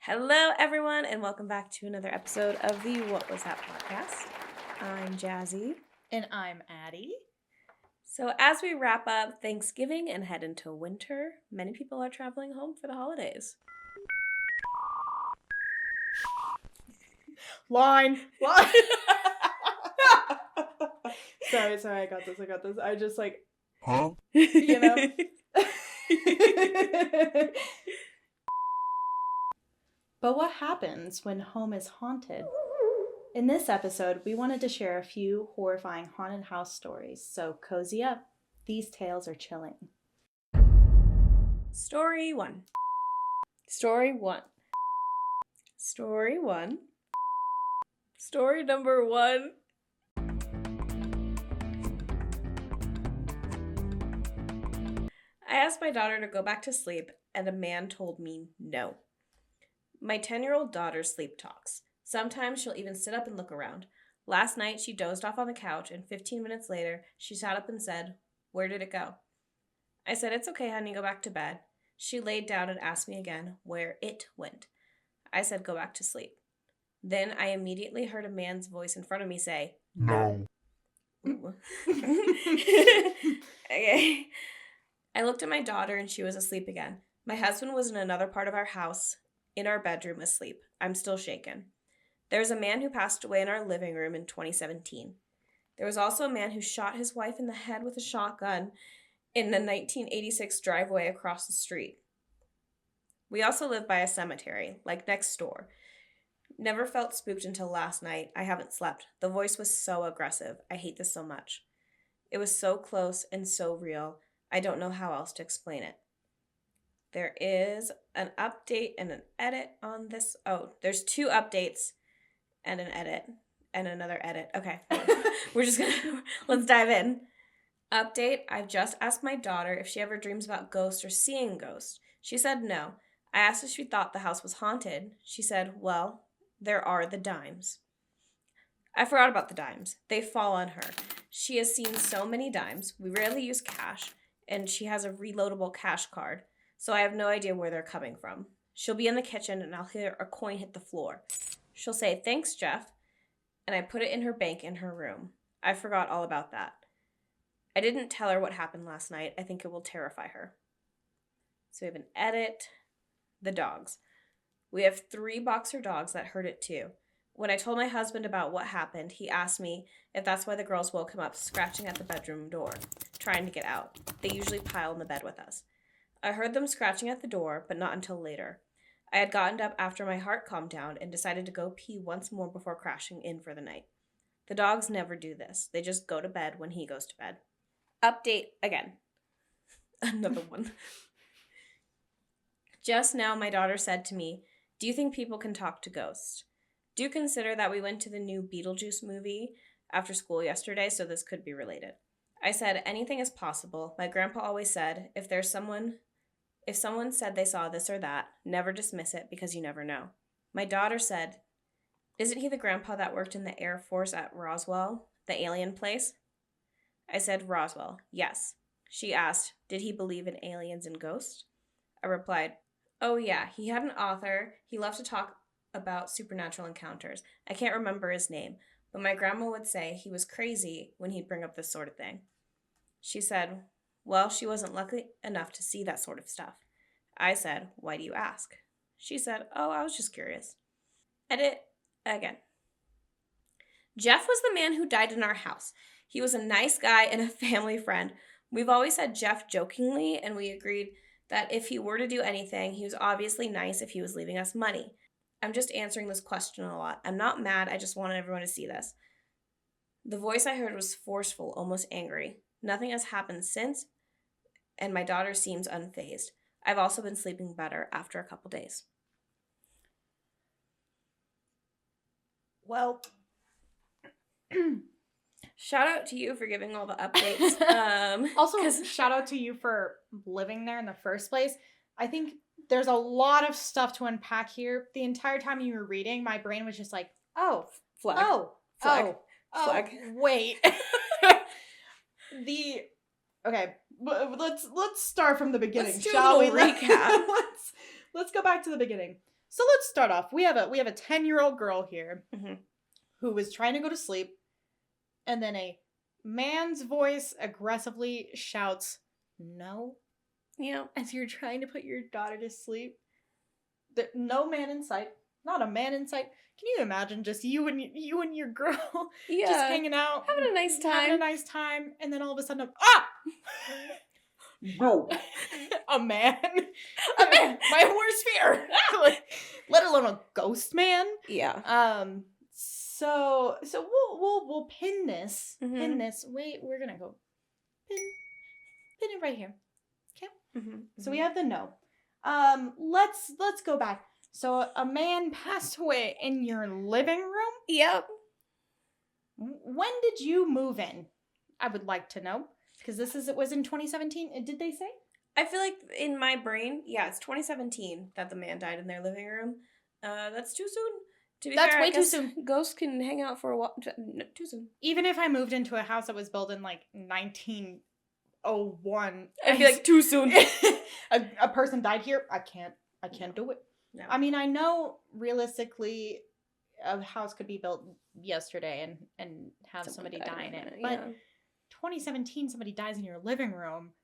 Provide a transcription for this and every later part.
Hello, everyone, and welcome back to another episode of the What Was That podcast. I'm Jazzy. And I'm Addi. So as we wrap up Thanksgiving and head into winter, many people are traveling home for the holidays. Line. Sorry, I got this. I just Huh? You know. But what happens when home is haunted? In this episode, we wanted to share a few horrifying haunted house stories, so cozy up. These tales are chilling. Story 1. Story 1. Story 1. Story number 1. I asked my daughter to go back to sleep, and a man told me no. My 10-year-old daughter sleep talks. Sometimes she'll even sit up and look around. Last night, she dozed off on the couch, and 15 minutes later, she sat up and said, "Where did it go?" I said, "It's okay, honey, go back to bed." She laid down and asked me again where it went. I said, "Go back to sleep." Then I immediately heard a man's voice in front of me say, "No." Okay. I looked at my daughter and she was asleep again. My husband was in another part of our house, in our bedroom, asleep. I'm still shaken. There was a man who passed away in our living room in 2017. There was also a man who shot his wife in the head with a shotgun in the 1986 driveway across the street. We also live by a cemetery, like next door. Never felt spooked until last night. I haven't slept. The voice was so aggressive. I hate this so much. It was so close and so real. I don't know how else to explain it. There is an update and an edit on this. Oh, there's 2 updates and an edit and another edit. Okay. Let's dive in. Update, I've just asked my daughter if she ever dreams about ghosts or seeing ghosts. She said no. I asked if she thought the house was haunted. She said, well, there are the dimes. I forgot about the dimes. They fall on her. She has seen so many dimes. We rarely use cash, and she has a reloadable cash card, so I have no idea where they're coming from. She'll be in the kitchen, and I'll hear a coin hit the floor. She'll say, "Thanks, Jeff," and I put it in her bank in her room. I forgot all about that. I didn't tell her what happened last night. I think it will terrify her. So we have an edit. The dogs. We have 3 boxer dogs that heard it too. When I told my husband about what happened, he asked me if that's why the girls woke him up scratching at the bedroom door, trying to get out. They usually pile in the bed with us. I heard them scratching at the door, but not until later. I had gotten up after my heart calmed down and decided to go pee once more before crashing in for the night. The dogs never do this. They just go to bed when he goes to bed. Update again. Another one. Just now, my daughter said to me, "Do you think people can talk to ghosts?" Do consider that we went to the new Beetlejuice movie after school yesterday, so this could be related. I said, anything is possible. My grandpa always said, if someone said they saw this or that, never dismiss it because you never know. My daughter said, "Isn't he the grandpa that worked in the Air Force at Roswell, the alien place?" I said, "Roswell, yes." She asked, "Did he believe in aliens and ghosts?" I replied, "Oh yeah, he had an author. He loved to talk about supernatural encounters. I can't remember his name, but my grandma would say he was crazy when he'd bring up this sort of thing." She said, "Well, she wasn't lucky enough to see that sort of stuff." I said, "Why do you ask?" She said, "Oh, I was just curious." Edit again. Jeff was the man who died in our house. He was a nice guy and a family friend. We've always said Jeff jokingly, and we agreed that if he were to do anything, he was obviously nice if he was leaving us money. I'm just answering this question a lot. I'm not mad, I just wanted everyone to see this. The voice I heard was forceful, almost angry. Nothing has happened since, and my daughter seems unfazed. I've also been sleeping better after a couple days. Well, shout out to you for giving all the updates. Also, shout out to you for living there in the first place. I think there's a lot of stuff to unpack here. The entire time you were reading, my brain was just like, flag. Wait. Okay, let's start from the beginning, shall we? Recap. Let's go back to the beginning. So let's start off. We have a 10-year-old girl here who was trying to go to sleep, and then a man's voice aggressively shouts, "No." Yeah. As you're trying to put your daughter to sleep. No man in sight. Not a man in sight. Can you imagine just you and your girl just hanging out, having a nice time, and then all of a sudden, No. a man, my worst fear. Let alone a ghost man. Yeah. So we'll pin this. Pin this. Wait, we're gonna go pin it right here. Okay. So we have the no. Let's go back. So a man passed away in your living room? Yep. When did you move in? I would like to know. Because it was in 2017. Did they say? I feel like in my brain, yeah, it's 2017 that the man died in their living room. That's too soon. To be That's fair, way I too guess soon. Ghosts can hang out for a while. No, too soon. Even if I moved into a house that was built in like 1901, I'd be like, too soon. a person died here. I can't do it. No. I mean, I know realistically a house could be built yesterday and have somebody die in it. But 2017, somebody dies in your living room.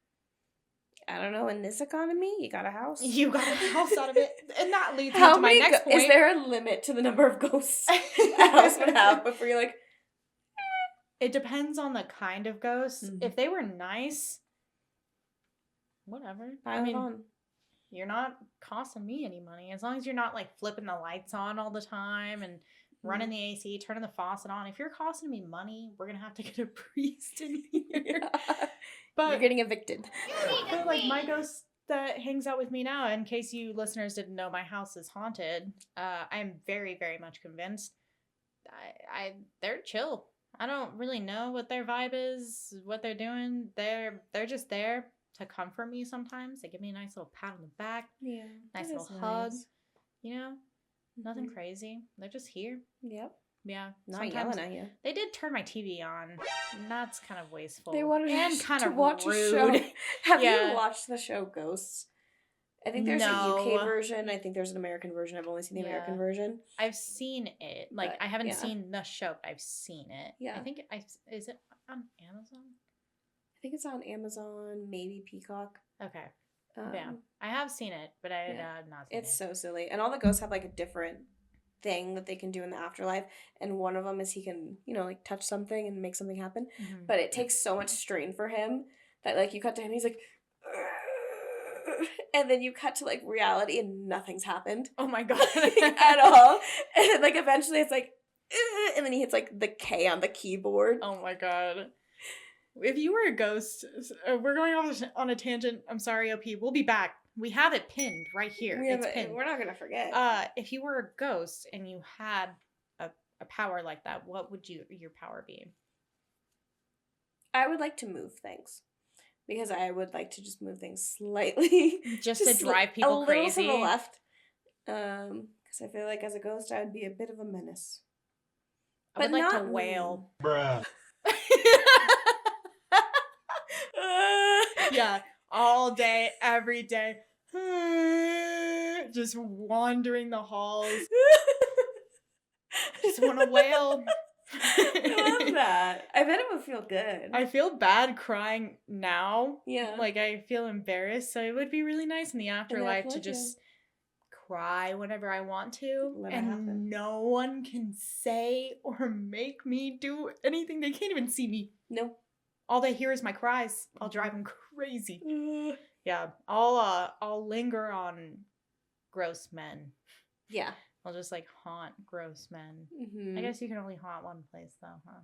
I don't know. In this economy, you got a house. You got a house out of it. And that leads me to my next point. Is there a limit to the number of ghosts a house would have before you're like... It depends on the kind of ghost. If they were nice, whatever. Pile it on. You're not costing me any money. As long as you're not like flipping the lights on all the time and running the AC, turning the faucet on. If you're costing me money, we're going to have to get a priest in here. Yeah. But you're getting evicted. But like my ghost that hangs out with me now, in case you listeners didn't know my house is haunted, I'm very, very much convinced. They're chill. I don't really know what their vibe is, what they're doing. They're just there to comfort me sometimes. They give me a nice little pat on the back. Yeah. Nice little hug. You know? Nothing crazy. They're just here. Yep. Yeah. Not yelling at you. They did turn my TV on. And that's kind of wasteful. They wanted and to kind of watch rude. a show. Have you watched the show Ghosts? I think there's a UK version. I think there's an American version. I've only seen the American version. I've seen it. Like, but, I haven't seen the show, but I've seen it. Yeah. I think is it on Amazon? I think it's on Amazon, maybe Peacock. Okay. Yeah. I have seen it, but I have not seen it. It's so silly. And all the ghosts have like a different thing that they can do in the afterlife. And one of them is he can, like touch something and make something happen. Mm-hmm. But it takes so much strain for him that like you cut to him, he's like, and then you cut to like reality and nothing's happened. Oh my God. At all. And then, like eventually it's like, and then he hits like the K on the keyboard. Oh my God. If you were a ghost, we're going off on a tangent. I'm sorry, OP. We'll be back. We have it pinned right here. It's pinned. We're not going to forget. If you were a ghost and you had a power like that, what would your power be? I would like to move things. Because I would like to just move things slightly. Just to drive people crazy? A little to the left. Because I feel like as a ghost, I would be a bit of a menace. I would like to wail. Bruh. Yeah, all day, every day. Just wandering the halls. Just want to wail. I love that. I bet it would feel good. I feel bad crying now. Yeah. Like, I feel embarrassed, so it would be really nice in the afterlife to just cry whenever I want to. Let it happen. No one can say or make me do anything. They can't even see me. No. All they hear is my cries. I'll drive them crazy. Yeah. I'll linger on gross men. Yeah. I'll just like haunt gross men. Mm-hmm. I guess you can only haunt one place though, huh?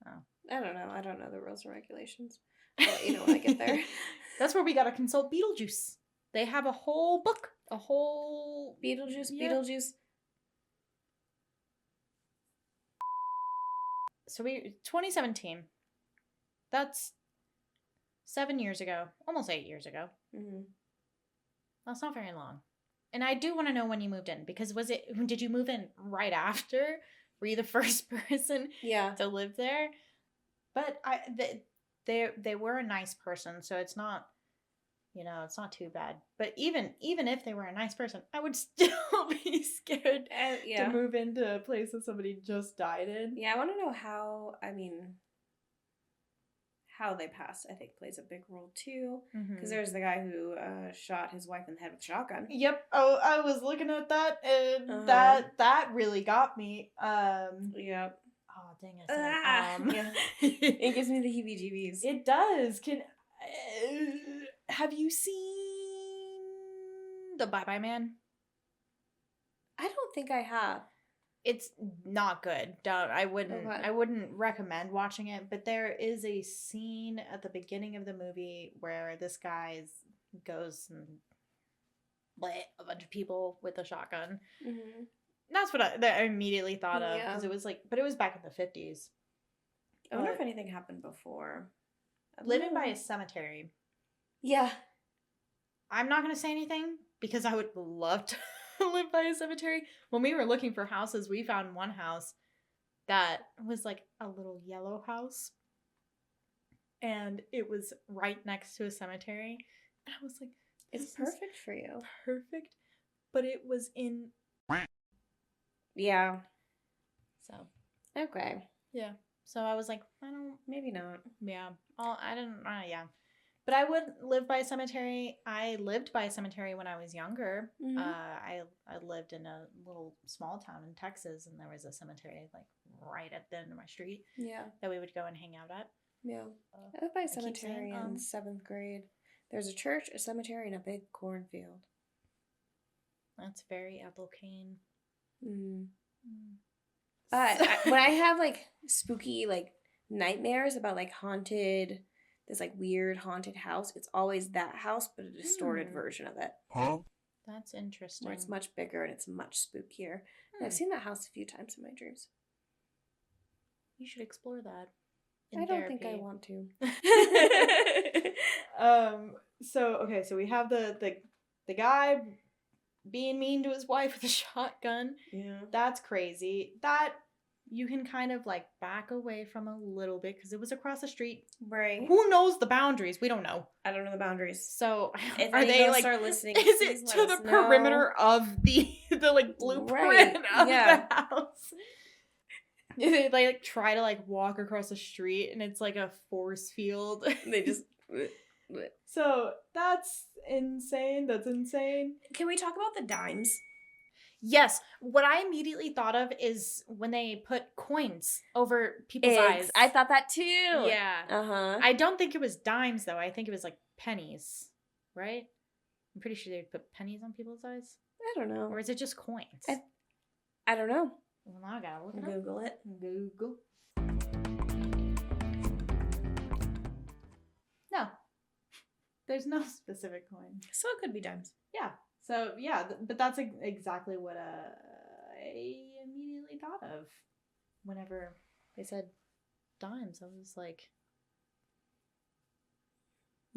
Oh. I don't know the rules and regulations. I'll let you know when I get there. That's where we gotta consult Beetlejuice. They have a whole book. A whole Beetlejuice. So 2017. That's 7 years ago. Almost 8 years ago. Mm-hmm. That's not very long. And I do want to know when you moved in, because did you move in right after? Were you the first person to live there? But they were a nice person, so it's not you know, it's not too bad. But even if they were a nice person, I would still be scared Yeah. to move into a place that somebody just died in. Yeah, I want to know how, how they passed, I think, plays a big role too. Because there's the guy who shot his wife in the head with a shotgun. Yep. Oh, I was looking at that, and that really got me. Yep. Oh, dang it. Yeah. It gives me the heebie-jeebies. It does. Have you seen The Bye Bye Man? I don't think I have. It's not good. I wouldn't recommend watching it, but there is a scene at the beginning of the movie where this guy goes and lit a bunch of people with a shotgun. Mm-hmm. That's what I immediately thought of, because it was like, but it was back in the 50s. I wonder if anything happened before. Living by a cemetery. Yeah. I'm not going to say anything because I would love to live by a cemetery. When we were looking for houses, we found one house that was like a little yellow house. And it was right next to a cemetery. And I was like, it's perfect for you. Perfect. But it was in... Yeah. So. Okay. Yeah. So I was like, maybe not. Yeah. Yeah. But I would live by a cemetery. I lived by a cemetery when I was younger. Mm-hmm. I lived in a little small town in Texas, and there was a cemetery like right at the end of my street. Yeah. That we would go and hang out at. Yeah. I lived by a cemetery in 7th grade. There's a church, a cemetery, and a big cornfield. That's very Apple Cane. But when I have like spooky like nightmares about like this like weird haunted house, it's always that house but a distorted version of it. Huh? That's interesting. Where it's much bigger and it's much spookier. And I've seen that house a few times in my dreams. You should explore that. I don't think I want to. So we have the guy being mean to his wife with a shotgun. Yeah. That's crazy. That you can kind of like back away from a little bit because it was across the street. Right. Who knows the boundaries? We don't know. I don't know the boundaries. So if are they like start listening? Is it to the perimeter of the like blueprint of the house? They like try to like walk across the street and it's like a force field. They just. So that's insane. That's insane. Can we talk about the dimes? Yes. What I immediately thought of is when they put coins over people's eyes. I thought that too. Yeah. Uh-huh. I don't think it was dimes, though. I think it was like pennies, right? I'm pretty sure they put pennies on people's eyes. I don't know. Or is it just coins? I don't know. Well, now I gotta look it up. Google it. Google. No. There's no specific coin. So it could be dimes. Yeah. So, yeah, but that's exactly what I immediately thought of whenever they said dimes. I was like...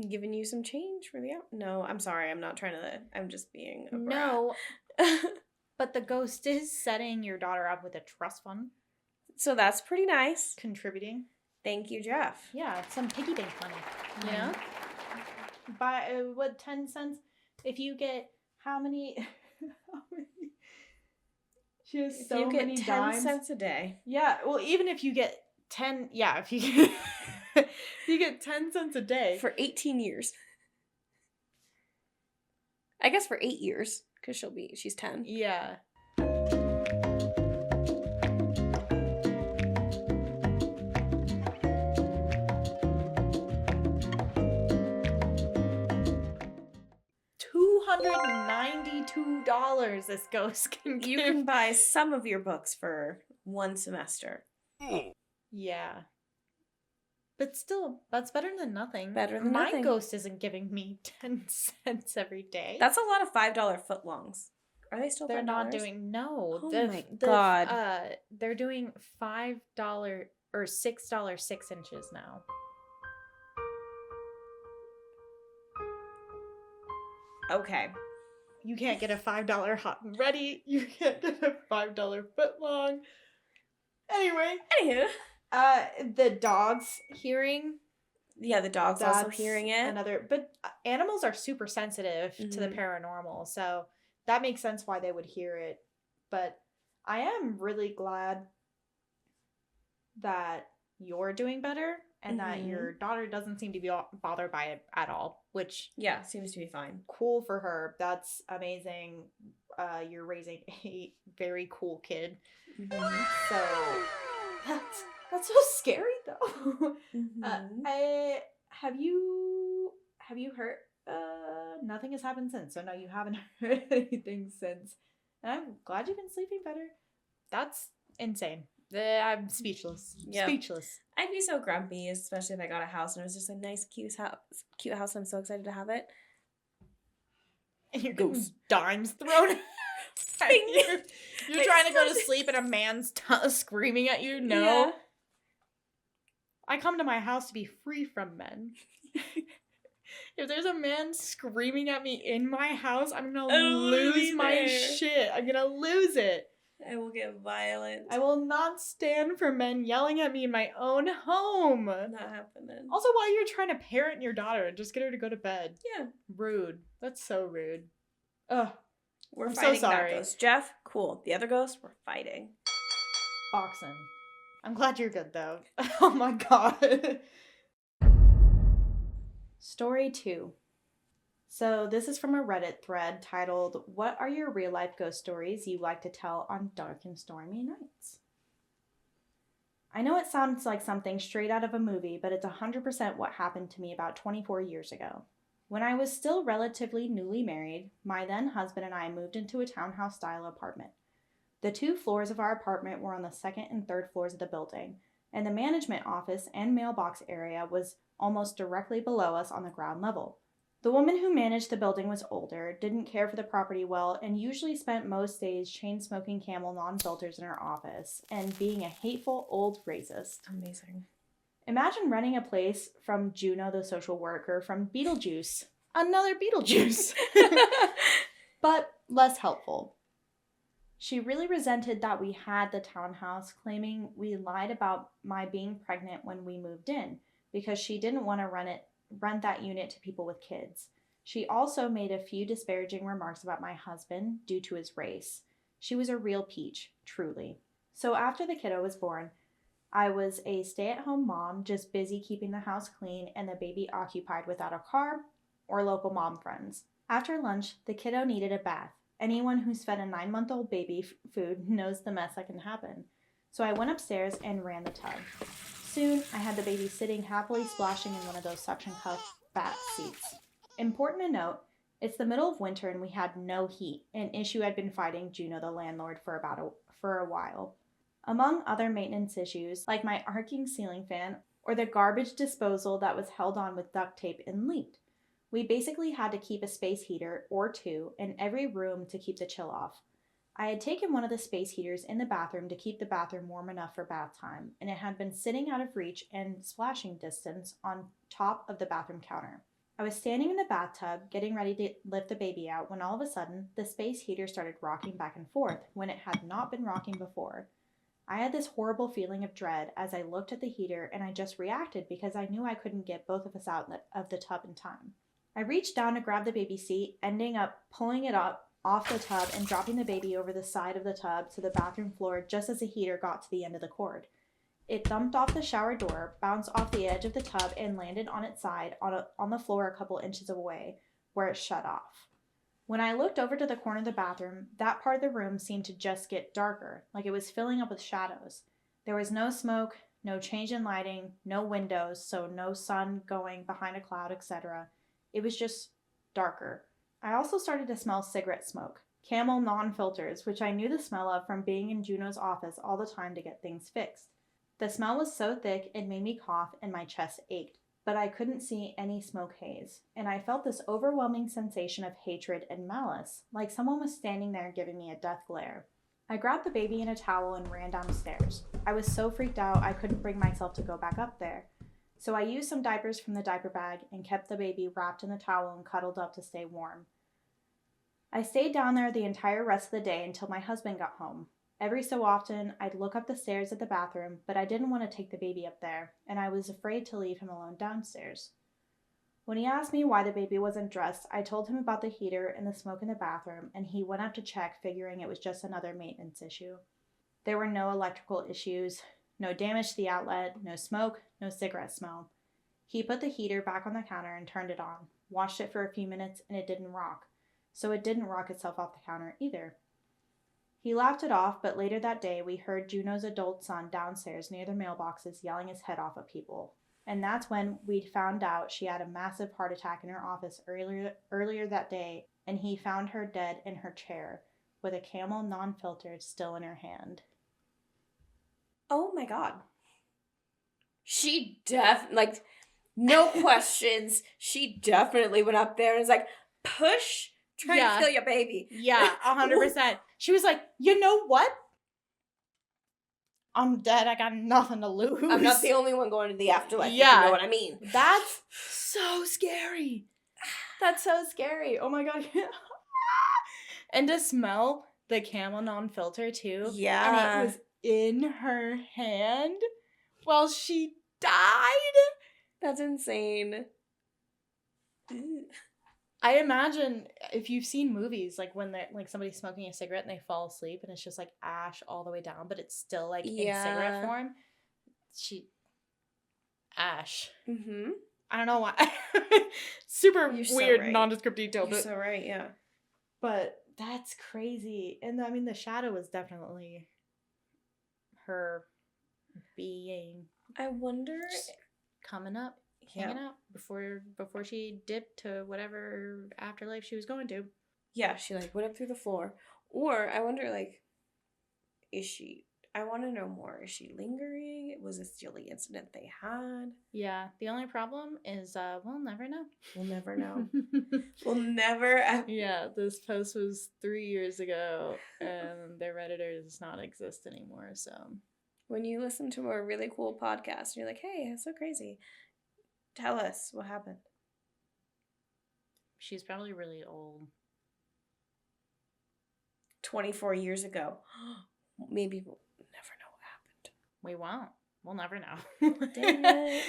Giving you some change for the out? No, I'm sorry. I'm not trying to... I'm just being a brat. No. But the ghost is setting your daughter up with a trust fund. So that's pretty nice. Contributing. Thank you, Jeff. Yeah, some piggy bank money. You know? By, 10 cents? If you get... How many? She has so many dimes. You get 10 cents a day. Yeah, well, even if you get 10, yeah, if you get, if you get 10 cents a day. For 18 years. I guess for 8 years, because she's 10. Yeah. $292 this ghost can give. You can buy some of your books for 1 semester. Yeah. But still, that's better than nothing. Better than My nothing. ghost isn't giving me 10 cents every day. That's a lot of $5 footlongs. Are they still $5? They're not doing, no. Oh my God. They're doing $5 or $6 6 inches now. Okay. You can't get a $5 hot and ready. You can't get a $5 footlong. Anyway. Anywho. The dog's hearing. Yeah, the dog's also That's hearing it. another. But animals are super sensitive to the paranormal, so that makes sense why they would hear it. But I am really glad that you're doing better and that your daughter doesn't seem to be bothered by it at all, which Yeah, seems to be fine. cool for her. That's amazing. You're raising a very cool kid. So that's so scary though. I have you heard nothing has happened since. So no, you haven't heard anything since. And I'm glad you've been sleeping better. That's insane. I'm speechless. Yeah. Speechless. I'd be so grumpy, especially if I got a house and it was just a nice, cute house. I'm so excited to have it. And you're getting dimes thrown at you. You're trying to go to sleep and a man's screaming at you. No. Yeah. I come to my house to be free from men. If there's a man screaming at me in my house, I'm gonna lose my shit. I'm gonna lose it. I will get violent. I will not stand for men yelling at me in my own home. Not happening. Also, while you're trying to parent your daughter, just get her to go to bed. Yeah. Rude. That's so rude. Ugh. We're fighting so sorry. That ghost. Jeff, cool. The other ghost, we're fighting. Oxen. I'm glad you're good, though. Oh my god. Story 2. So this is from a Reddit thread titled, "What are your real-life ghost stories you like to tell on dark and stormy nights?" I know it sounds like something straight out of a movie, but it's 100% what happened to me about 24 years ago. When I was still relatively newly married, my then husband and I moved into a townhouse-style apartment. The 2 floors of our apartment were on the 2nd and 3rd floors of the building, and the management office and mailbox area was almost directly below us on the ground level. The woman who managed the building was older, didn't care for the property well, and usually spent most days chain-smoking Camel non-filters in her office and being a hateful old racist. Amazing. Imagine renting a place from Juno the social worker from Beetlejuice. Another Beetlejuice. But less helpful. She really resented that we had the townhouse, claiming we lied about my being pregnant when we moved in, because she didn't want to rent that unit to people with kids. She also made a few disparaging remarks about my husband due to his race. She was a real peach, truly. So after the kiddo was born, I was a stay-at-home mom, just busy keeping the house clean and the baby occupied without a car or local mom friends. After lunch, the kiddo needed a bath. Anyone who's fed a 9-month-old baby food knows the mess that can happen. So I went upstairs and ran the tub. Soon, I had the baby sitting happily splashing in one of those suction cup bath seats. Important to note, it's the middle of winter and we had no heat, an issue I'd been fighting Juno the landlord for a while. Among other maintenance issues, like my arcing ceiling fan or the garbage disposal that was held on with duct tape and leaked. We basically had to keep a space heater or 2 in every room to keep the chill off. I had taken one of the space heaters in the bathroom to keep the bathroom warm enough for bath time, and it had been sitting out of reach and splashing distance on top of the bathroom counter. I was standing in the bathtub, getting ready to lift the baby out, when all of a sudden, the space heater started rocking back and forth when it had not been rocking before. I had this horrible feeling of dread as I looked at the heater, and I just reacted because I knew I couldn't get both of us out of the tub in time. I reached down to grab the baby seat, ending up pulling it up off the tub and dropping the baby over the side of the tub to the bathroom floor just as the heater got to the end of the cord. It thumped off the shower door, bounced off the edge of the tub, and landed on its side on the floor a couple inches away, where it shut off. When I looked over to the corner of the bathroom, that part of the room seemed to just get darker, like it was filling up with shadows. There was no smoke, no change in lighting, no windows, so no sun going behind a cloud, etc. It was just darker. I also started to smell cigarette smoke, Camel non-filters, which I knew the smell of from being in Juno's office all the time to get things fixed. The smell was so thick it made me cough and my chest ached, but I couldn't see any smoke haze, and I felt this overwhelming sensation of hatred and malice, like someone was standing there giving me a death glare. I grabbed the baby in a towel and ran downstairs. I was so freaked out I couldn't bring myself to go back up there. So I used some diapers from the diaper bag and kept the baby wrapped in the towel and cuddled up to stay warm. I stayed down there the entire rest of the day until my husband got home. Every so often, I'd look up the stairs at the bathroom, but I didn't want to take the baby up there, and I was afraid to leave him alone downstairs. When he asked me why the baby wasn't dressed, I told him about the heater and the smoke in the bathroom, and he went up to check, figuring it was just another maintenance issue. There were no electrical issues, no damage to the outlet, no smoke, no cigarette smell. He put the heater back on the counter and turned it on, watched it for a few minutes, and it didn't rock. So it didn't rock itself off the counter either. He laughed it off, but later that day we heard Juno's adult son downstairs near the mailboxes yelling his head off at people. And that's when we'd found out she had a massive heart attack in her office earlier that day, and he found her dead in her chair with a Camel non-filtered still in her hand. Oh my God. No questions. She definitely went up there and was like, push, try to kill your baby. Yeah, 100%. She was like, you know what? I'm dead. I got nothing to lose. I'm not the only one going to the afterlife. Yeah. You know what I mean? That's so scary. That's so scary. Oh my God. And to smell the Camel non-filter too. Yeah. And it was in her hand while she died. That's insane. I imagine if you've seen movies like when they're like somebody's smoking a cigarette and they fall asleep and it's just like ash all the way down, but it's still like in cigarette form. Ash. Mm-hmm. I don't know why. Super You're weird, so right. nondescript detail. You're so right, yeah. But that's crazy. And I mean, the shadow was definitely her being. I wonder. Coming up. Hanging out before she dipped to whatever afterlife she was going to. Yeah, she like went up through the floor. Or I wonder I want to know more. Is she lingering? Was this the only incident they had? Yeah, the only problem is we'll never know. We'll never know. We'll never. Yeah, this post was 3 years ago and their Redditor does not exist anymore, so. When you listen to a really cool podcast and you're like, hey, it's so crazy. Tell us what happened. She's probably really old. 24 years ago. Maybe we'll never know what happened. We won't. We'll never know. Dang it.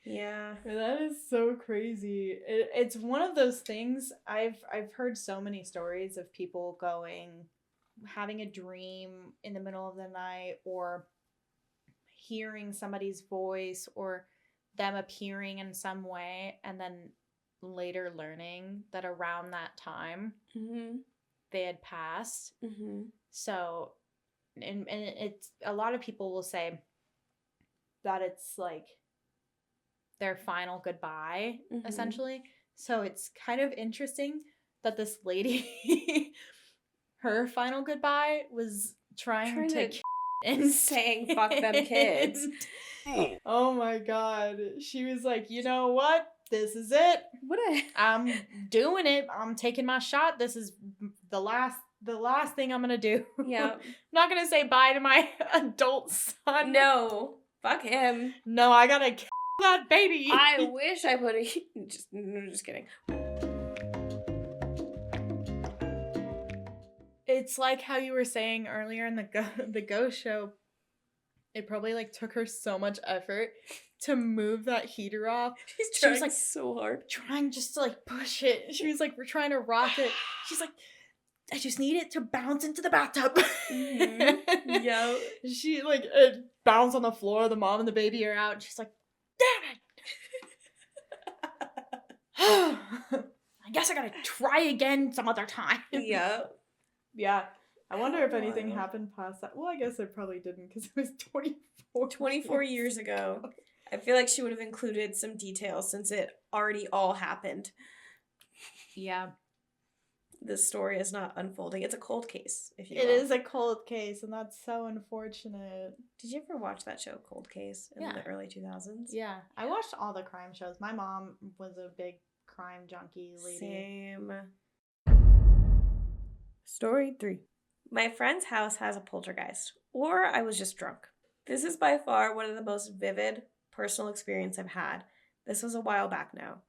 Yeah. That is so crazy. It's one of those things. I've heard so many stories of people having a dream in the middle of the night or hearing somebody's voice or them appearing in some way and then later learning that around that time they had passed. Mm-hmm. So, and it's a lot of people will say that it's like their final goodbye, essentially. So it's kind of interesting that this lady, her final goodbye was trying to and saying fuck them kids. Oh my God. She was like, you know what? This is it. I'm doing it. I'm taking my shot. This is the last thing I'm gonna do. Yeah. I'm not gonna say bye to my adult son. No. Fuck him. No, I gotta kill that baby. I wish I would have just kidding. It's like how you were saying earlier in the ghost show. It probably like took her so much effort to move that heater off. She was like so hard. Trying just to like push it. She was like, we're trying to rock it. She's like, I just need it to bounce into the bathtub. Mm-hmm. Yeah. She like it bounced on the floor. The mom and the baby are out. And she's like, damn it. I guess I gotta try again some other time. Yeah. Yeah. I wonder if anything happened past that. Well, I guess it probably didn't because it was 24 years ago. I feel like she would have included some details since it already all happened. Yeah. This story is not unfolding. It's a cold case, if you will. It is a cold case, and that's so unfortunate. Did you ever watch that show, Cold Case, in the early 2000s? Yeah. I watched all the crime shows. My mom was a big crime junkie lady. Same. Story 3. My friend's house has a poltergeist, or I was just drunk. This is by far one of the most vivid personal experiences I've had. This was a while back now.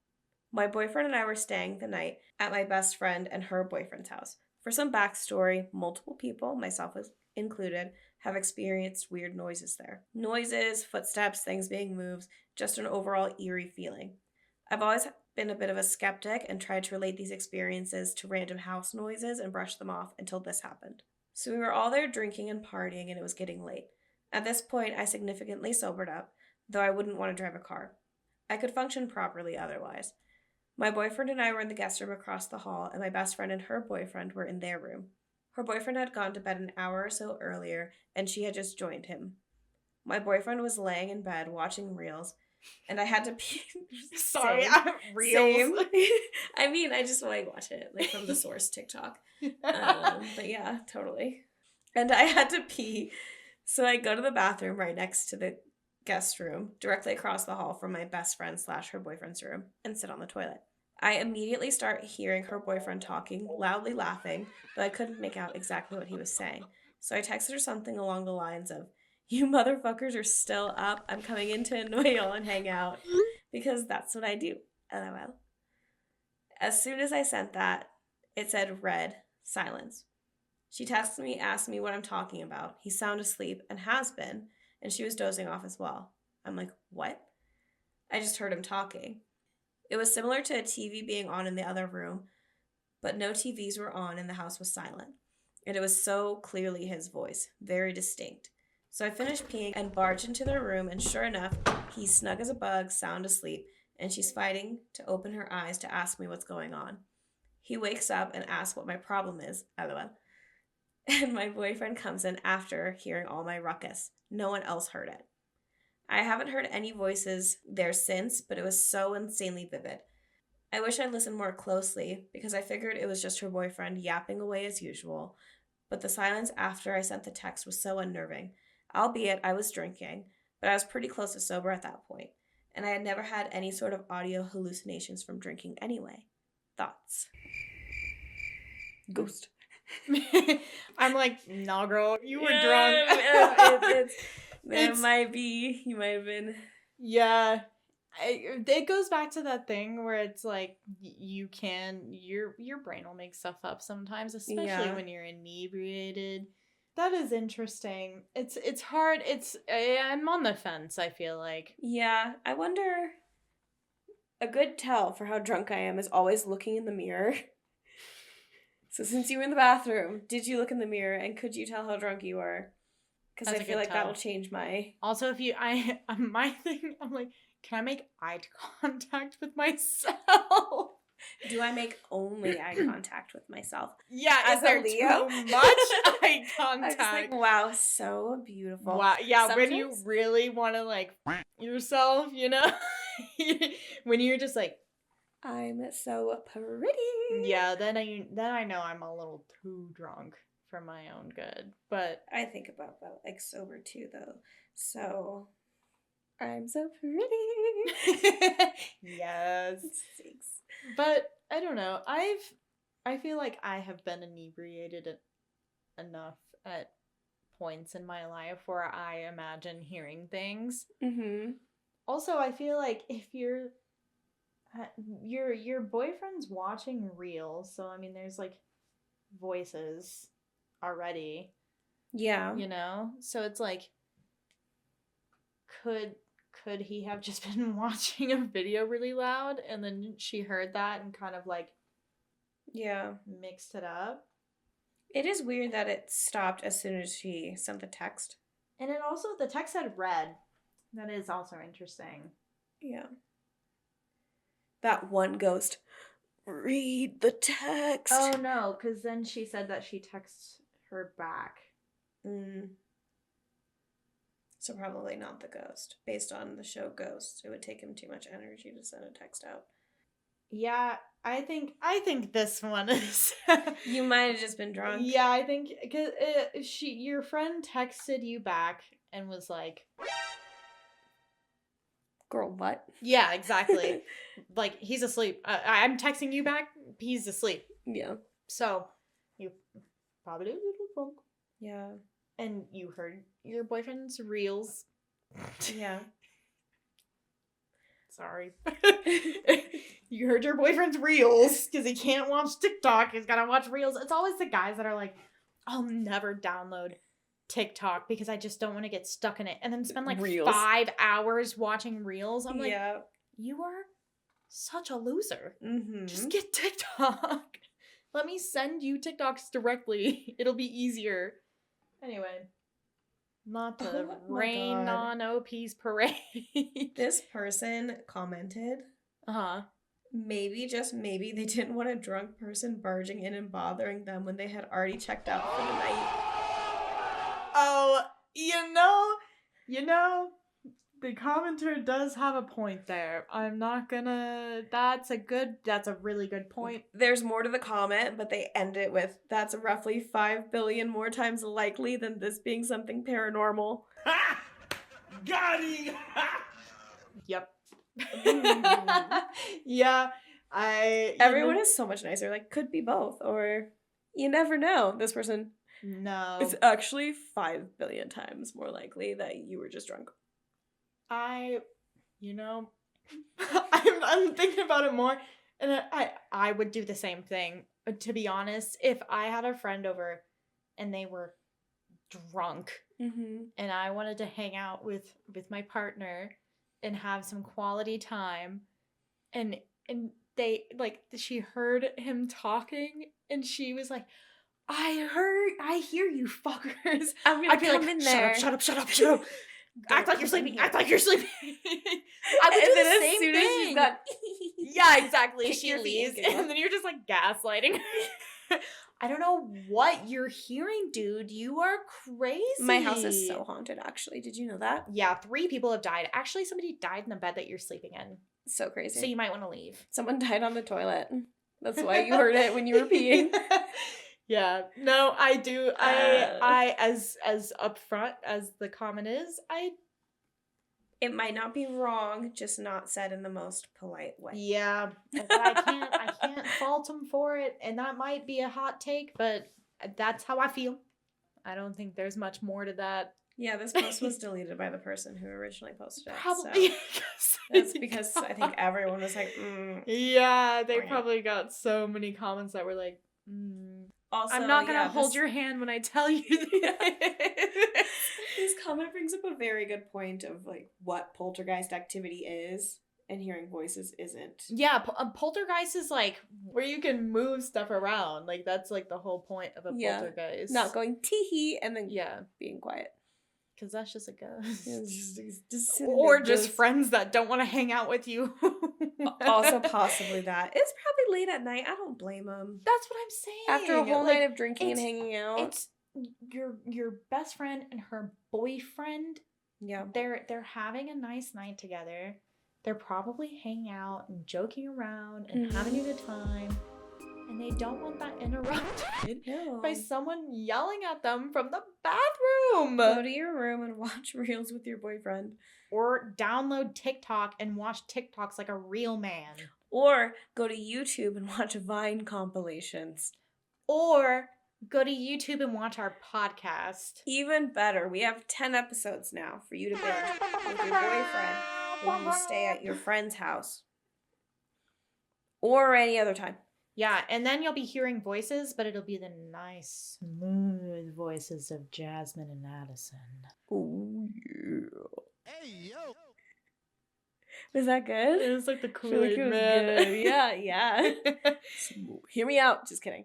My boyfriend and I were staying the night at my best friend and her boyfriend's house. For some backstory, multiple people, myself included, have experienced weird noises there. Noises, footsteps, things being moved, just an overall eerie feeling. I've always been a bit of a skeptic and tried to relate these experiences to random house noises and brush them off until this happened. So we were all there drinking and partying, and it was getting late. At this point, I significantly sobered up, though I wouldn't want to drive a car. I could function properly otherwise. My boyfriend and I were in the guest room across the hall, and my best friend and her boyfriend were in their room. Her boyfriend had gone to bed an hour or so earlier, and she had just joined him. My boyfriend was laying in bed watching reels, and I had to pee. Sorry, Same. reels. I mean, I just like watch it, like from the source TikTok. But yeah, totally. And I had to pee, so I go to the bathroom right next to the guest room, directly across the hall from my best friend / her boyfriend's room, and sit on the toilet. I immediately start hearing her boyfriend talking, loudly laughing, but I couldn't make out exactly what he was saying. So I texted her something along the lines of, "You motherfuckers are still up. I'm coming in to annoy y'all and hang out." Because that's what I do. LOL. As soon as I sent that, it said red, silence. She texted me, asked me what I'm talking about. He's sound asleep and has been, and she was dozing off as well. I'm like, what? I just heard him talking. It was similar to a TV being on in the other room, but no TVs were on and the house was silent. And it was so clearly his voice, very distinct. So I finished peeing and barged into their room, and sure enough, he's snug as a bug, sound asleep, and she's fighting to open her eyes to ask me what's going on. He wakes up and asks what my problem is, LOL. And my boyfriend comes in after hearing all my ruckus. No one else heard it. I haven't heard any voices there since, but it was so insanely vivid. I wish I'd listened more closely because I figured it was just her boyfriend yapping away as usual, but the silence after I sent the text was so unnerving. Albeit I was drinking, but I was pretty close to sober at that point, and I had never had any sort of audio hallucinations from drinking anyway. Thoughts? Ghost. I'm like, nah, girl, you were drunk. It might be. You might have been. Yeah. It goes back to that thing where it's like your brain will make stuff up sometimes, especially when you're inebriated. That is interesting. It's hard. I'm on the fence, I feel like. Yeah, I wonder. A good tell for how drunk I am is always looking in the mirror. So since you were in the bathroom, did you look in the mirror and could you tell how drunk you were? Because I feel like that'll change my... Also, my thing, I'm like, can I make eye contact with myself? Do I make only eye contact with myself? Yeah, as there Leo? Too much eye contact? I was like, wow, so beautiful. Wow, yeah, Sometimes... when you really want to, like, yourself, you know? When you're just like, I'm so pretty. Yeah, then I know I'm a little too drunk for my own good. But I think about that, like, sober too, though. So... I'm so pretty. Yes. Thanks. But I don't know. I feel like I have been inebriated enough at points in my life where I imagine hearing things. Mm-hmm. Also, I feel like if your boyfriend's watching reels, so I mean, there's like voices already. Yeah. You know, so it's like, could he have just been watching a video really loud and then she heard that and kind of like mixed it up? It is weird that it stopped as soon as she sent the text. And it also, the text said red. That is also interesting. Yeah. That one ghost, read the text. Oh no, because then she said that she texts her back. So probably not the ghost. Based on the show Ghost, it would take him too much energy to send a text out. Yeah, I think this one is... You might have just been drunk. Yeah, I think... Cause your friend texted you back and was like... Girl, what? Yeah, exactly. Like, he's asleep. I'm texting you back, he's asleep. Yeah. So, you probably a little drunk. Yeah. And you heard your boyfriend's reels. Yeah. Sorry. You heard your boyfriend's reels because he can't watch TikTok. He's got to watch reels. It's always the guys that are like, I'll never download TikTok because I just don't want to get stuck in it and then spend like Reels. 5 hours watching reels. I'm like, yeah. you are such a loser. Mm-hmm. Just get TikTok. Let me send you TikToks directly. It'll be easier. Anyway, not to Oh my rain God. on OP's parade. This person commented, Uh-huh. maybe, just maybe, they didn't want a drunk person barging in and bothering them when they had already checked out for the night. Oh, you know, the commenter does have a point there. I'm not gonna. That's a really good point. There's more to the comment, but they end it with, that's roughly 5 billion more times likely than this being something paranormal. Ha! Got him! Yep. Yeah, Everyone is so much nicer. Like, could be both, or you never know. This person, No. it's actually 5 billion times more likely that you were just drunk. I'm thinking about it more, and I would do the same thing. To be honest, if I had a friend over and they were drunk Mm-hmm. and I wanted to hang out with my partner and have some quality time, and they like she heard him talking and she was like, I hear you fuckers. I'm gonna I'd be come like, in there. shut up. Act like you're sleeping. Act like you're sleeping. I would And do then the as same soon thing. as she's done, Yeah, exactly. Kick She your feet leaves, and giggle. and then you're just like gaslighting. I don't know what you're hearing, dude. You are crazy. My house is so haunted, actually. Did you know that? Yeah, 3 people have died. Actually, somebody died in the bed that you're sleeping in. So crazy. So you might want to leave. Someone died on the toilet. That's why you heard it when you were peeing. Yeah. No, I do. I as upfront as the comment is, It might not be wrong, just not said in the most polite way. yeah, but I can't fault him for it, and that might be a hot take, but that's how I feel. I don't think there's much more to that. Yeah, this post was deleted by the person who originally posted it. Probably. So that's because I think everyone was like, Yeah, they Right. probably got so many comments that were like, Also, I'm not gonna hold this- your hand when I tell you this. This comment brings up a very good point of like what poltergeist activity is, and hearing voices isn't. Yeah, poltergeist is like where you can move stuff around. Like that's like the whole point of a poltergeist. Not going tee-hee and then Yeah, being quiet. because that's just a ghost. Just sitting Or there, just friends that don't want to hang out with you. Also, possibly that. It's probably late at night. I don't blame them. That's what I'm saying. After a whole Like, night of drinking and it's- hanging out. It's your best friend and her boyfriend. Yeah. They're having a nice night together. They're probably hanging out and joking around and having a good time. And they don't want that interrupted No. by someone yelling at them from the bathroom. Go to your room and watch reels with your boyfriend. Or download TikTok and watch TikToks like a real man. Or go to YouTube and watch Vine compilations. Or go to YouTube and watch our podcast. Even better, we have 10 episodes now for you to binge with your boyfriend when you stay at your friend's house. Or any other time. Yeah, and then you'll be hearing voices, but it'll be the nice, smooth voices of Jasmine and Addison. Oh, yeah. Hey, yo! Was that good? It was like the I feel like Kool-Aid it was Man. good. Yeah, yeah. Hear me out. Just kidding.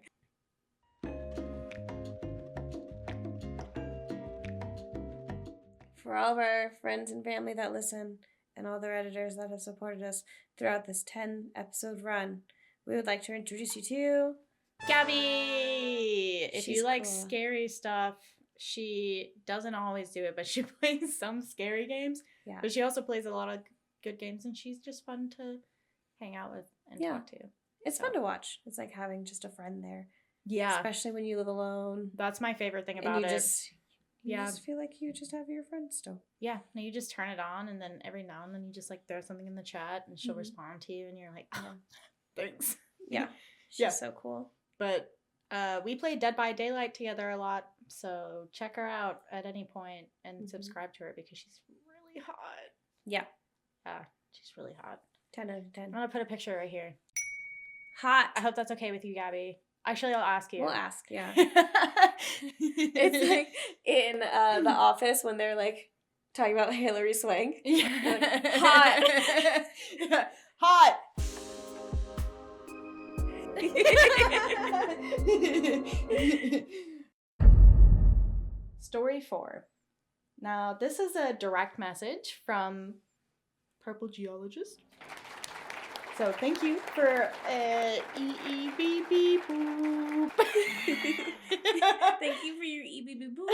For all of our friends and family that listen, and all their editors that have supported us throughout this 10 episode run, we would like to introduce you to Gabby! If She's you like cool. scary stuff, she doesn't always do it, but she plays some scary games. Yeah. But she also plays a lot of good games, and she's just fun to hang out with and Yeah. talk to. It's So. fun to watch. It's like having just a friend there, Yeah. especially when you live alone. That's my favorite thing And about you it. you Yeah. just feel like you just have your friend still. Yeah, no, you just turn it on, and then every now and then you just like throw something in the chat, and she'll Mhm. respond to you, and you're like, oh, thanks. Yeah. She's Yeah. so cool. But we play Dead by Daylight together a lot, so check her out at any point and Mhm. subscribe to her because she's really hot. Yeah. Yeah, she's really hot. 10 out of I'm 10. gonna put a picture right here. Hot. I hope that's okay with you, Gabby. Actually, I'll ask you. We'll ask, yeah. It's like in The Office when they're like talking about Hilary Swank. Like, hot. Hot. Story 4. Now, this is a direct message from Purple Geologist. So, thank you for boop. Thank you for your boop.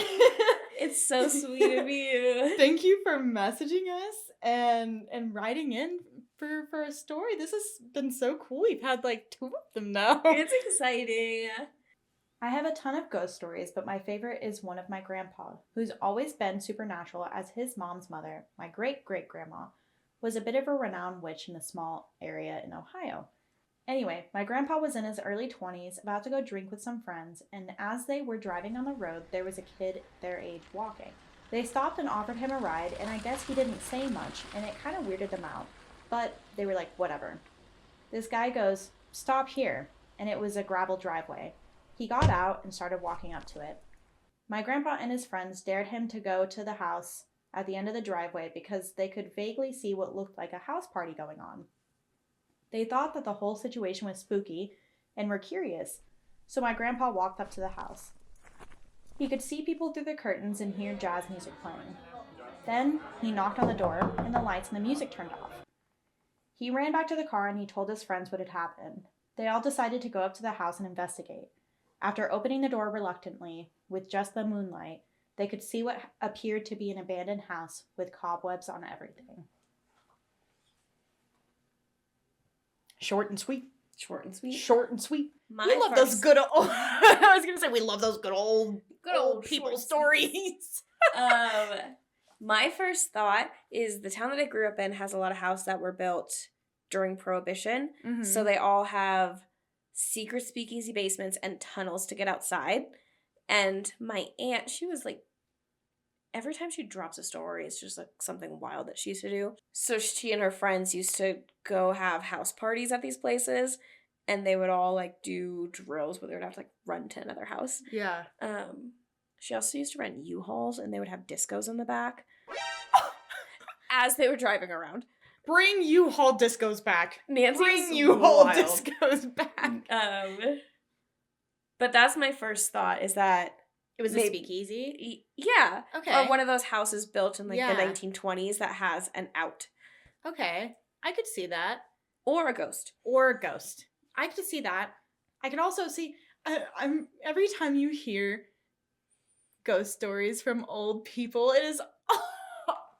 It's so sweet of you. Thank you for messaging us and writing in for a story. This has been so cool. We've had like 2 of them now. It's exciting. I have a ton of ghost stories, but my favorite is one of my grandpa, who's always been supernatural, as his mom's mother, my great-great-grandma, was a bit of a renowned witch in a small area in Ohio. Anyway, my grandpa was in his early 20s, about to go drink with some friends, and as they were driving on the road, there was a kid their age walking. They stopped and offered him a ride, and I guess he didn't say much, and it kind of weirded them out, but they were like, whatever. This guy goes, "Stop here," and it was a gravel driveway. He got out and started walking up to it. My grandpa and his friends dared him to go to the house at the end of the driveway because they could vaguely see what looked like a house party going on. They thought that the whole situation was spooky and were curious, so my grandpa walked up to the house. He could see people through the curtains and hear jazz music playing. Then he knocked on the door and the lights and the music turned off. He ran back to the car and he told his friends what had happened. They all decided to go up to the house and investigate. After opening the door reluctantly, with just the moonlight, they could see what appeared to be an abandoned house with cobwebs on everything. Short and sweet. Short and sweet. Short and sweet. We love those good old... I was going to say, we love those good old people stories. My first thought is the town that I grew up in has a lot of houses that were built during Prohibition. Mm-hmm. So they all have secret speakeasy basements and tunnels to get outside. And my aunt, she was like, every time she drops a story, it's just like something wild that she used to do. So she and her friends used to go have house parties at these places, and they would all like do drills where they would have to like run to another house. Yeah. She also used to rent U-Hauls, and they would have discos in the back as they were driving around. Bring U-Haul discos back. Bring U-Haul discos back. But that's my first thought, is that it was a speakeasy? Yeah. Okay. Or one of those houses built in like the 1920s that has an out. Okay. I could see that. Or a ghost. I could see that. I could also see, every time you hear ghost stories from old people, it is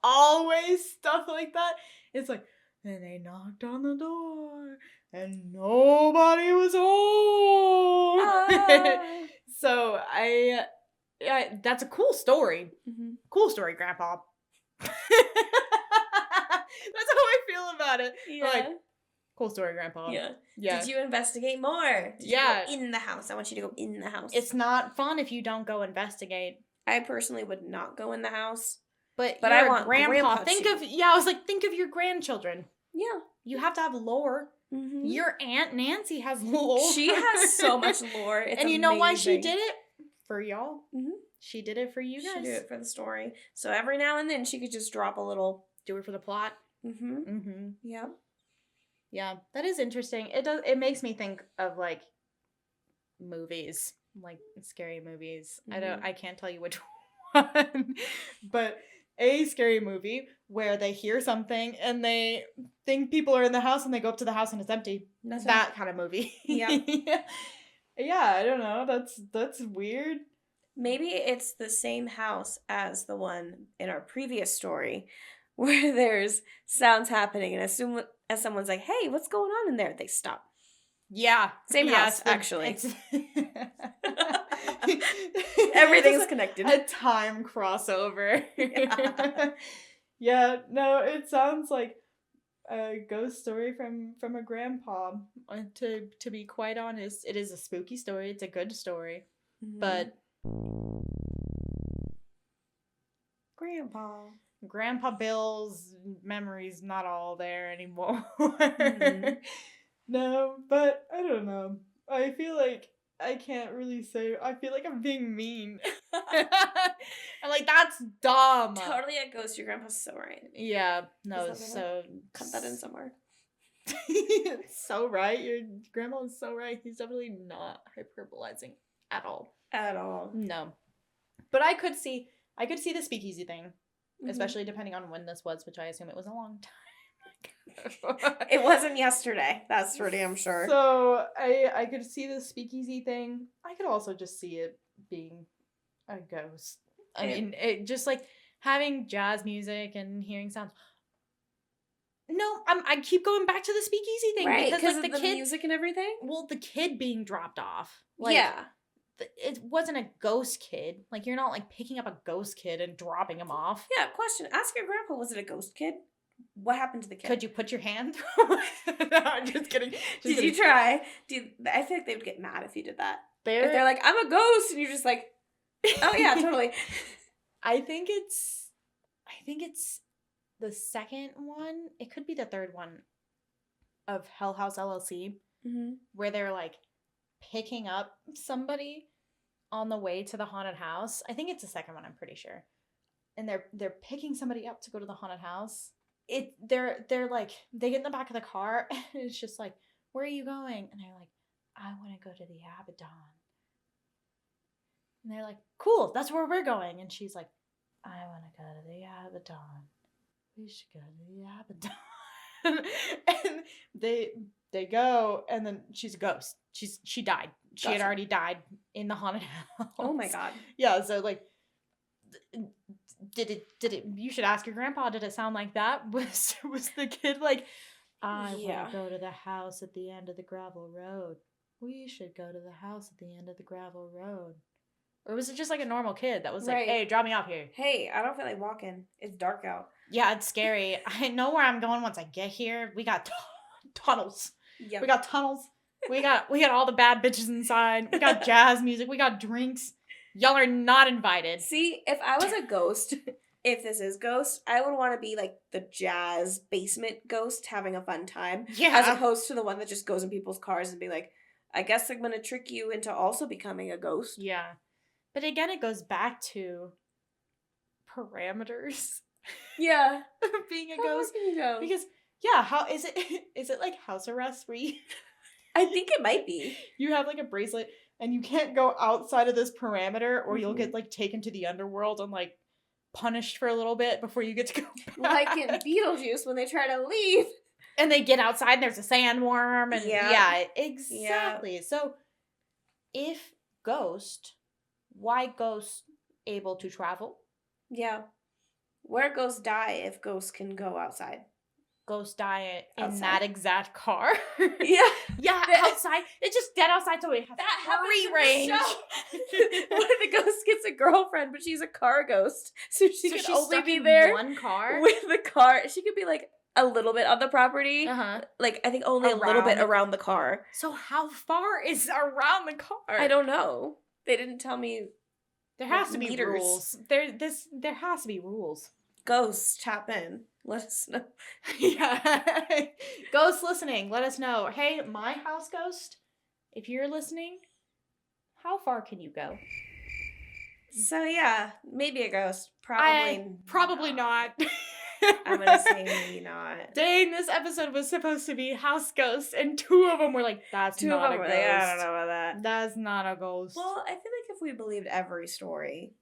always stuff like that. It's like, and they knocked on the door, and nobody was home. So I that's a cool story. Mm-hmm. Cool story, Grandpa. That's how I feel about it. Yeah. Like, cool story, Grandpa. Yeah. Did you investigate more? Did you go in the house? I want you to go in the house. It's not fun if you don't go investigate. I personally would not go in the house. But I want Grandpa. Think of your grandchildren. Yeah. You have to have lore. Mm-hmm. Your Aunt Nancy has lore. She has so much lore. It's and you amazing. know why she did it? For y'all. Mm-hmm. She did it for you guys. She did it for the story. So every now and then she could just drop a little. Do it for the plot. Mm-hmm. Mm-hmm. Yeah. Yeah, that is interesting. It makes me think of like movies, like scary movies. Mm-hmm. I can't tell you which one, but a scary movie where they hear something and they think people are in the house and they go up to the house and it's empty. That's that kind of movie. Yeah. Yeah, I don't know. That's weird. Maybe it's the same house as the one in our previous story where there's sounds happening, and as soon as someone's like, "Hey, what's going on in there?" they stop. Yeah. Same house, actually. Everything's connected. A time crossover. Yeah, no, it sounds like a ghost story from a grandpa. To be quite honest, it is a spooky story. It's a good story. Mm-hmm. But Grandpa Bill's memory's not all there anymore. Mm-hmm. No, but I don't know. I feel like I can't really say. I feel like I'm being mean. I'm like, that's dumb. Totally a ghost. Your grandpa's so right. Yeah, no, Is that so Cut that in somewhere. so right. Your grandma is so right. He's definitely not hyperbolizing at all. At all. No, but I could see the speakeasy thing, Mhm. especially depending on when this was, which I assume it was a long time. It wasn't yesterday. That's for damn sure. So I could see the speakeasy thing. I could also just see it being a ghost. I mean, it just like having jazz music and hearing sounds. No, I keep going back to the speakeasy thing, right, because like of the kid, music and everything. well, the kid being dropped off. Like, Yeah. it wasn't a ghost kid. Like, you're not like picking up a ghost kid and dropping him off. Yeah. Question: ask your grandpa. Was it a ghost kid? What happened to the kid? Could you put your hand through? No, I'm just kidding. Did you try? I feel like they would get mad if you did that. They're, If they're like, "I'm a ghost," and you're just like, "Oh yeah, totally." I think it's the second one. It could be the third one of Hell House LLC, Mm-hmm. where they're like picking up somebody on the way to the haunted house. I think it's the second one, I'm pretty sure. And they're picking somebody up to go to the haunted house. They're like, they get in the back of the car and it's just like, "Where are you going?" And they're like, "I want to go to the Abaddon." And they're like, "Cool, that's where we're going." And she's like, "I want to go to the Abaddon. We should go to the Abaddon." And they go, and then she's a ghost. She died. She had Gotcha. already died in the haunted house. Oh my god. Yeah, so like, did it you should ask your grandpa, did it sound like that? Was the kid like, "I Yeah. want to go to the house at the end of the gravel road. We should go to the house at the end of the gravel road"? Or was it just like a normal kid that was like, Right. "Hey, drop me off here"? Hey, I don't feel like walking. It's dark out. Yeah, it's scary. I know where I'm going once I get here. We got tunnels. Yeah. We got tunnels. We got all the bad bitches inside. We got jazz music. We got drinks. Y'all are not invited. See, if I was a ghost, if this is ghost, I would want to be like the jazz basement ghost having a fun time. Yeah. As opposed to the one that just goes in people's cars and be like, "I guess I'm going to trick you into also becoming a ghost." Yeah. But again, it goes back to parameters Yeah. of being a How far ghost. can you go? Because, yeah, how is it? Is it like house arrest where I think it might be. you have like a bracelet and you can't go outside of this parameter, or you'll Mhm. get like taken to the underworld and like punished for a little bit before you get to go back. Like in Beetlejuice when they try to leave. And they get outside and there's a sandworm and Yeah. yeah, exactly. So if ghost, why ghost able to travel? Yeah. Where ghosts die if ghosts can go outside? Ghost die in Outside. that exact car. Yeah. Yeah, outside. It's just dead outside, so it has That free happens range. in the show. One of the ghosts gets a girlfriend, but she's a car ghost, so she So can she's only stuck be in there one car. with the car. She could be like a little bit on the property, Uh-huh. like I think only a little bit Around. around the car. So how far is around the car? I don't know. They didn't tell me. There has to like, be meters. rules. There has to be rules. Ghosts, tap in. Let us know. Yeah. Ghosts listening, let us know. Hey, my house ghost, if you're listening, how far can you go? So yeah, maybe a ghost. Probably not. I'm gonna say maybe not. Dang, this episode was supposed to be house ghosts, and two of them were like, "That's Two not of a them were ghost. like, I don't know about that. That's not a ghost." Well, I feel like if we believed every story,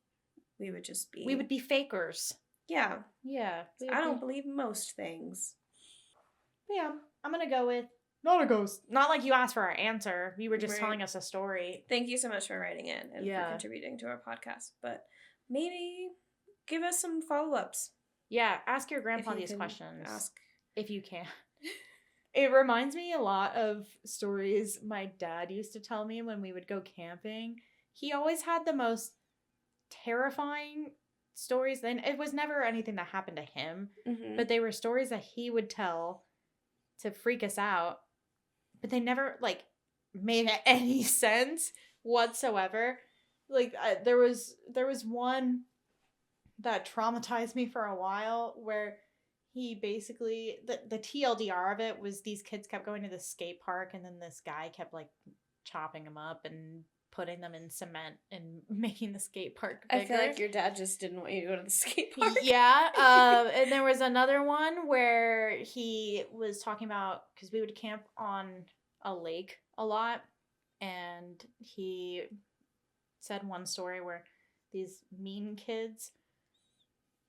we would just be. we would be fakers. Yeah. Yeah. I don't believe most things. Yeah, I'm gonna go with not a ghost. Not like you asked for our answer. You were just Right. telling us a story. Thank you so much for writing in and Yeah. for contributing to our podcast. But maybe give us some follow-ups. Yeah, ask your grandpa if you these can questions. Ask. If you can. It reminds me a lot of stories my dad used to tell me when we would go camping. He always had the most terrifying stories. And it was never anything that happened to him, Mm-hmm. but they were stories that he would tell to freak us out. But they never, like, made any sense whatsoever. Like, there was one that traumatized me for a while where he basically, the TLDR of it was these kids kept going to the skate park and then this guy kept like chopping them up and putting them in cement and making the skate park bigger. I feel like your dad just didn't want you to go to the skate park. Yeah. And there was another one where he was talking about, because we would camp on a lake a lot, and he said one story where these mean kids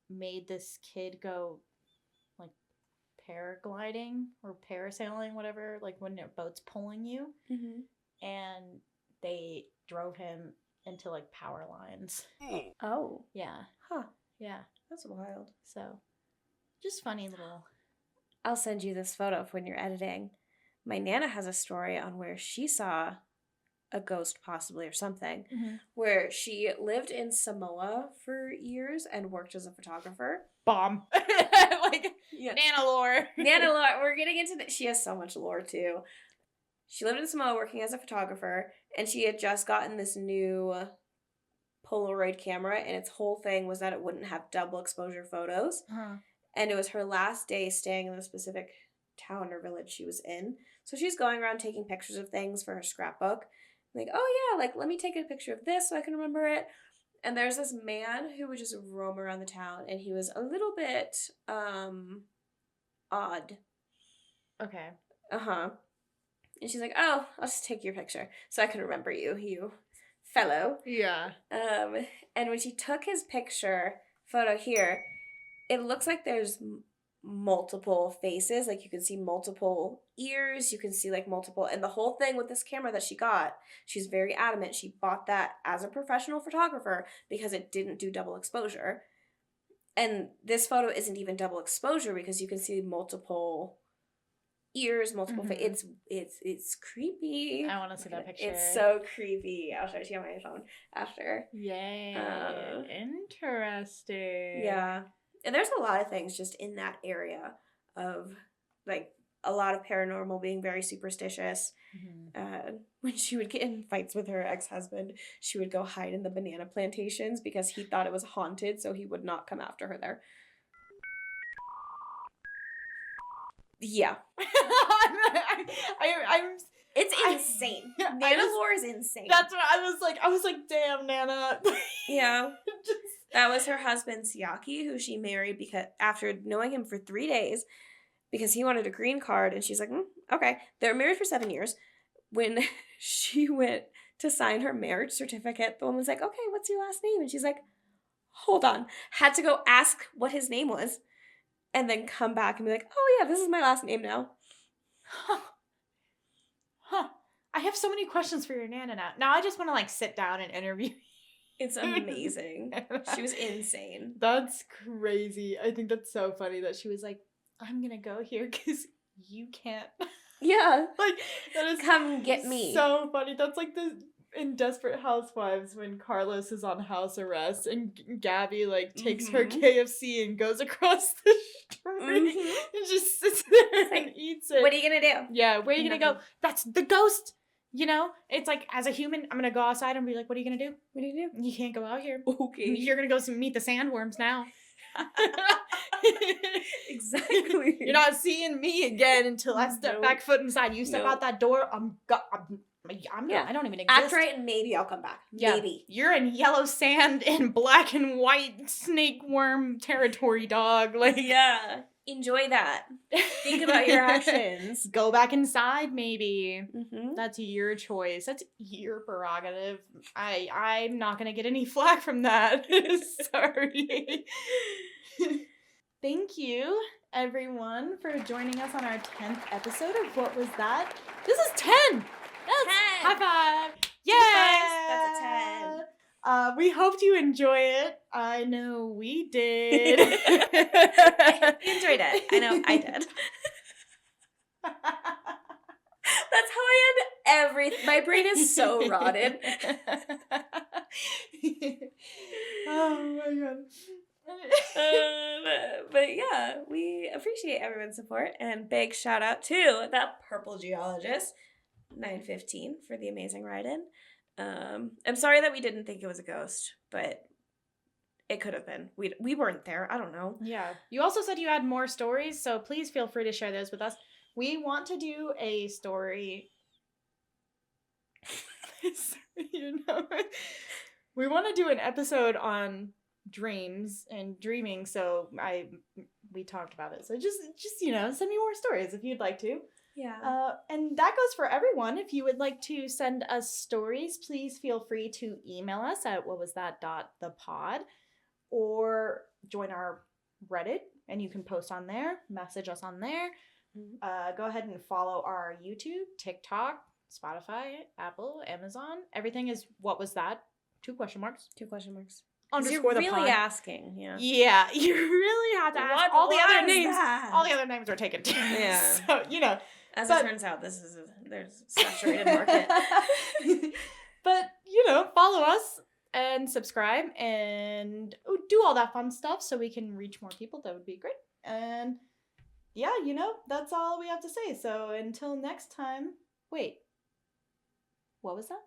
made this kid go like paragliding or parasailing, whatever, like when your boat's pulling you. Mm-hmm. And they drove him into like power lines. Oh. Yeah. Huh. Yeah. That's wild. So just funny little. I'll send you this photo when you're editing. My Nana has a story on where she saw a ghost possibly or something, where she lived in Samoa for years and worked as a photographer. Bomb. Like, yeah. Nana lore. Nana lore. We're getting into that. She has so much lore too. She lived in Samoa working as a photographer, and she had just gotten this new Polaroid camera, and its whole thing was that it wouldn't have double exposure photos. And it was her last day staying in the specific town or village she was in. So she's going around taking pictures of things for her scrapbook. Like, oh yeah, like, let me take a picture of this so I can remember it. And there's this man who would just roam around the town, and he was a little bit, odd. Okay. Uh-huh. And she's like, oh, I'll just take your picture so I can remember you, you fellow. Yeah. And when she took his photo here, it looks like there's multiple faces. Like, you can see multiple ears, you can see like multiple, and the whole thing with this camera that she got, she's very adamant she bought that as a professional photographer because it didn't do double exposure. And this photo isn't even double exposure because you can see multiple ears, multiple faces. It's creepy. I want to see that picture. It's so creepy. I'll show it to you on my phone after. Yay. Interesting. Yeah. And there's a lot of things just in that area of, like, a lot of paranormal, being very superstitious. When she would get in fights with her ex-husband, she would go hide in the banana plantations because he thought it was haunted, so he would not come after her there. Yeah. It's insane. Nana lore is insane. That's what I was like, damn, Nana. Yeah. That was her husband, Siaki, who she married because after knowing him for 3 days because he wanted a green card, and she's like, okay. They were married for 7 years. When she went to sign her marriage certificate, the woman's like, okay, what's your last name? And she's like, hold on. Had to go ask what his name was and then come back and be like, oh yeah, this is my last name now. Huh. I have so many questions for your Nana now. Now I just want to like sit down and interview you. It's amazing. She was insane. That's crazy. I think that's so funny that she was like, I'm gonna go here because you can't. Yeah. Like, that is come get me. So funny. That's like in Desperate Housewives when Carlos is on house arrest and Gabby like takes her KFC and goes across the street and just sits there and eats it. What are you gonna do? Yeah, where are you gonna go? That's the ghost. You know, it's like, as a human, I'm gonna go outside and be like, what are you gonna do? What do you do? You can't go out here. Okay. You're gonna go meet the sandworms now. Exactly. You're not seeing me again until I step back foot inside. You step out that door, I'm yeah. I don't even exist. Act right and maybe I'll come back. Yeah. Maybe. You're in yellow sand and black and white snake worm territory, dog. Like, yeah. Enjoy that. Think about your actions. Go back inside, maybe. Mm-hmm. That's your choice. That's your prerogative. I'm not gonna get any flack from that. Sorry. Thank you, everyone, for joining us on our 10th episode of What Was That? This is 10! That's 10! High five! Yeah! That's a 10. We hoped you enjoy it. I know we did. Enjoyed it. I know I did. That's how I end my brain is so rotted. Oh my god. But yeah, we appreciate everyone's support, and big shout out to that purple geologist 915 for the amazing write-in. I'm sorry that we didn't think it was a ghost, but it could have been. We weren't there. I don't know. Yeah. You also said you had more stories, so please feel free to share those with us. We want to do a story You know, we want to do an episode on dreams and dreaming, so we talked about it. So just send me more stories if you'd like to. Yeah. And that goes for everyone. If you would like to send us stories, please feel free to email us at whatwasthat.thepod or join our Reddit, and you can post on there, message us on there. Go ahead and follow our YouTube, TikTok, Spotify, Apple, Amazon. Everything is What Was That? 2 question marks. 2 question marks. Underscore You're the really pod. asking, yeah. Yeah, you really have to ask. What All the other was names. that? All the other names are taken too. Yeah. So As but- it turns out, there's a saturated market. But follow us and subscribe and do all that fun stuff so we can reach more people. That would be great. And yeah, that's all we have to say. So until next time, wait, what was that?